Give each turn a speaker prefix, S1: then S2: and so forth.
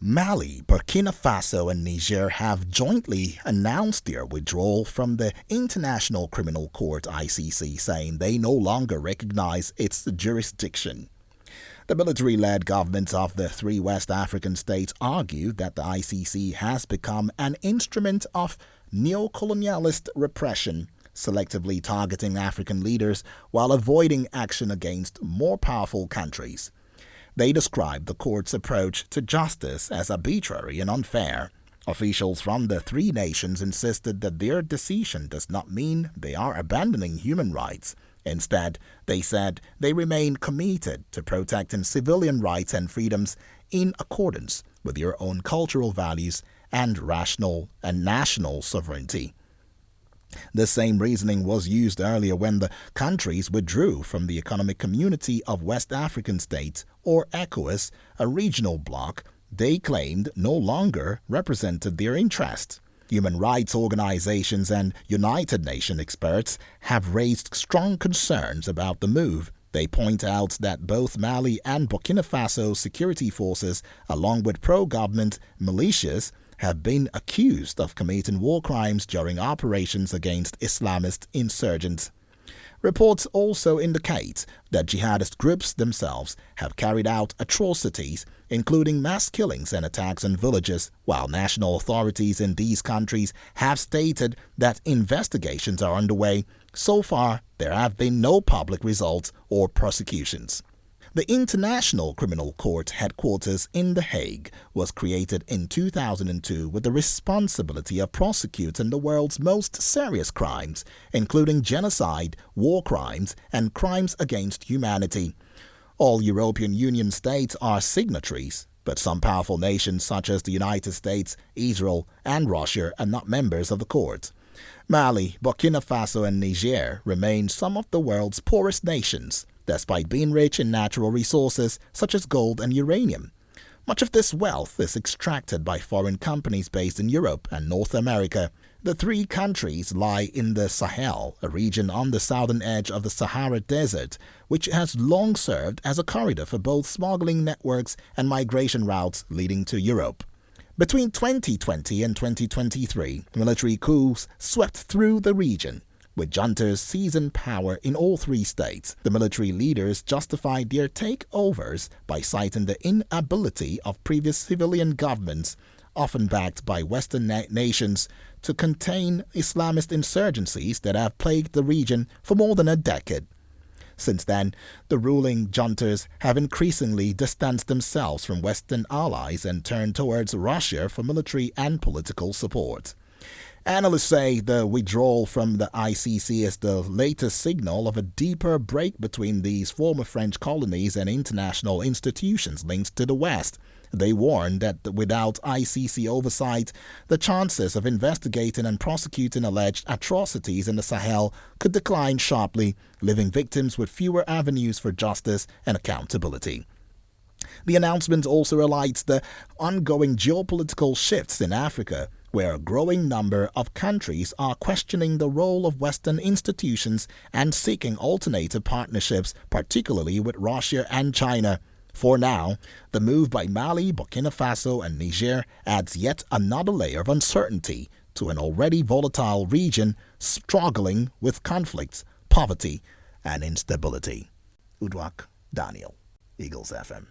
S1: Mali, Burkina Faso, and Niger have jointly announced their withdrawal from the International Criminal Court (ICC), saying they no longer recognize its jurisdiction. The military-led governments of the three West African states argue that the ICC has become an instrument of neocolonialist repression, selectively targeting African leaders while avoiding action against more powerful countries. They described the court's approach to justice as arbitrary and unfair. Officials from the three nations insisted that their decision does not mean they are abandoning human rights. Instead, they said they remain committed to protecting civilian rights and freedoms in accordance with their own cultural values and national sovereignty. The same reasoning was used earlier when the countries withdrew from the Economic Community of West African States, or ECOWAS, a regional bloc they claimed no longer represented their interests. Human rights organizations and United Nations experts have raised strong concerns about the move. They point out that both Mali and Burkina Faso security forces, along with pro-government militias, have been accused of committing war crimes during operations against Islamist insurgents. Reports also indicate that jihadist groups themselves have carried out atrocities, including mass killings and attacks on villages, while national authorities in these countries have stated that investigations are underway. So far, there have been no public results or prosecutions. The International Criminal Court headquarters in The Hague was created in 2002 with the responsibility of prosecuting the world's most serious crimes, including genocide, war crimes, and crimes against humanity. All European Union states are signatories, but some powerful nations such as the United States, Israel, and Russia are not members of the court. Mali, Burkina Faso, and Niger remain some of the world's poorest nations, despite being rich in natural resources such as gold and uranium. Much of this wealth is extracted by foreign companies based in Europe and North America. The three countries lie in the Sahel, a region on the southern edge of the Sahara Desert, which has long served as a corridor for both smuggling networks and migration routes leading to Europe. Between 2020 and 2023, military coups swept through the region, with juntas seizing power in all three states. The military leaders justified their takeovers by citing the inability of previous civilian governments, often backed by Western nations, to contain Islamist insurgencies that have plagued the region for more than a decade. Since then, the ruling juntas have increasingly distanced themselves from Western allies and turned towards Russia for military and political support. Analysts say the withdrawal from the ICC is the latest signal of a deeper break between these former French colonies and international institutions linked to the West. They warn that without ICC oversight, the chances of investigating and prosecuting alleged atrocities in the Sahel could decline sharply, leaving victims with fewer avenues for justice and accountability. The announcement also highlights the ongoing geopolitical shifts in Africa, where a growing number of countries are questioning the role of Western institutions and seeking alternative partnerships, particularly with Russia and China. For now, the move by Mali, Burkina Faso, and Niger adds yet another layer of uncertainty to an already volatile region struggling with conflicts, poverty, and instability. Udwak Daniel, Eagles FM.